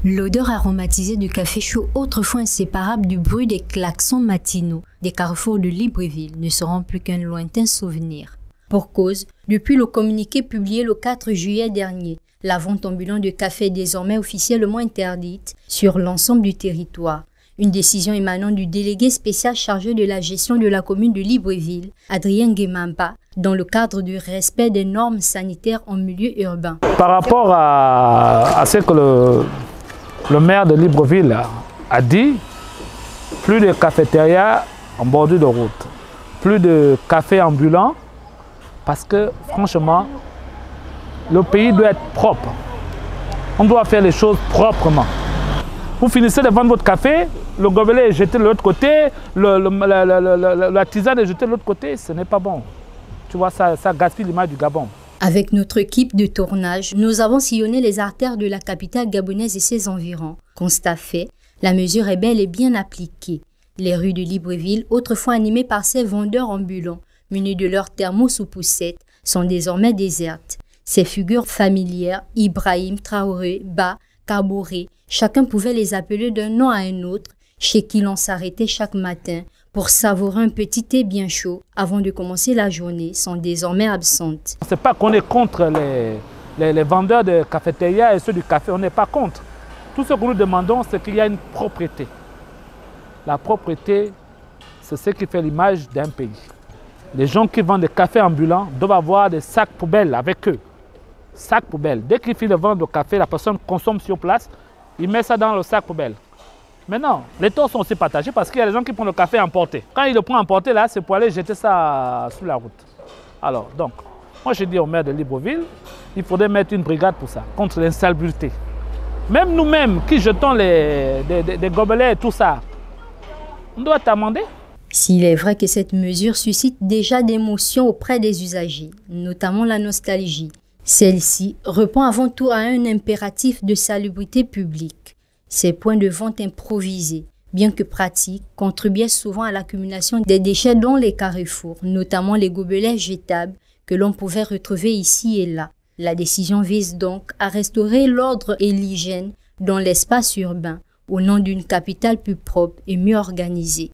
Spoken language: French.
L'odeur aromatisée du café chaud, autrefois inséparable du bruit des klaxons matinaux des carrefours de Libreville, ne seront plus qu'un lointain souvenir. Pour cause, depuis le communiqué publié le 4 juillet dernier, la vente ambulante de café est désormais officiellement interdite sur l'ensemble du territoire. Une décision émanant du délégué spécial chargé de la gestion de la commune de Libreville, Adrien Guemamba, dans le cadre du respect des normes sanitaires en milieu urbain. Par rapport à ce que le maire de Libreville a dit, plus de cafétérias en bordure de route, plus de cafés ambulants, parce que franchement, le pays doit être propre. On doit faire les choses proprement. Vous finissez de vendre votre café, le gobelet est jeté de l'autre côté, la tisane est jetée de l'autre côté, ce n'est pas bon. Tu vois, ça gaspille l'image du Gabon. Avec notre équipe de tournage, nous avons sillonné les artères de la capitale gabonaise et ses environs. Constat fait, la mesure est bel et bien appliquée. Les rues de Libreville, autrefois animées par ces vendeurs ambulants, munis de leurs thermos ou poussettes, sont désormais désertes. Ces figures familières, Ibrahim, Traoré, Ba, Kabouré, chacun pouvait les appeler d'un nom à un autre, chez qui l'on s'arrêtait chaque matin pour savourer un petit thé bien chaud avant de commencer la journée, sont désormais absentes. Ce n'est pas qu'on est contre les vendeurs de cafétéria et ceux du café, on n'est pas contre. Tout ce que nous demandons, c'est qu'il y a une propreté. La propreté, c'est ce qui fait l'image d'un pays. Les gens qui vendent des cafés ambulants doivent avoir des sacs poubelles avec eux. Sacs poubelles. Dès qu'ils finissent de vendre le café, la personne consomme sur place, il met ça dans le sac poubelle. Maintenant, les torts sont aussi partagés parce qu'il y a des gens qui prennent le café emporté. Quand ils le prennent emporté, là, c'est pour aller jeter ça sur la route. Alors, donc, moi je dis au maire de Libreville, il faudrait mettre une brigade pour ça, contre l'insalubrité. Même nous-mêmes qui jetons des gobelets et tout ça, on doit t'amender. S'il est vrai que cette mesure suscite déjà d'émotions auprès des usagers, notamment la nostalgie, celle-ci répond avant tout à un impératif de salubrité publique. Ces points de vente improvisés, bien que pratiques, contribuaient souvent à l'accumulation des déchets dans les carrefours, notamment les gobelets jetables que l'on pouvait retrouver ici et là. La décision vise donc à restaurer l'ordre et l'hygiène dans l'espace urbain, au nom d'une capitale plus propre et mieux organisée.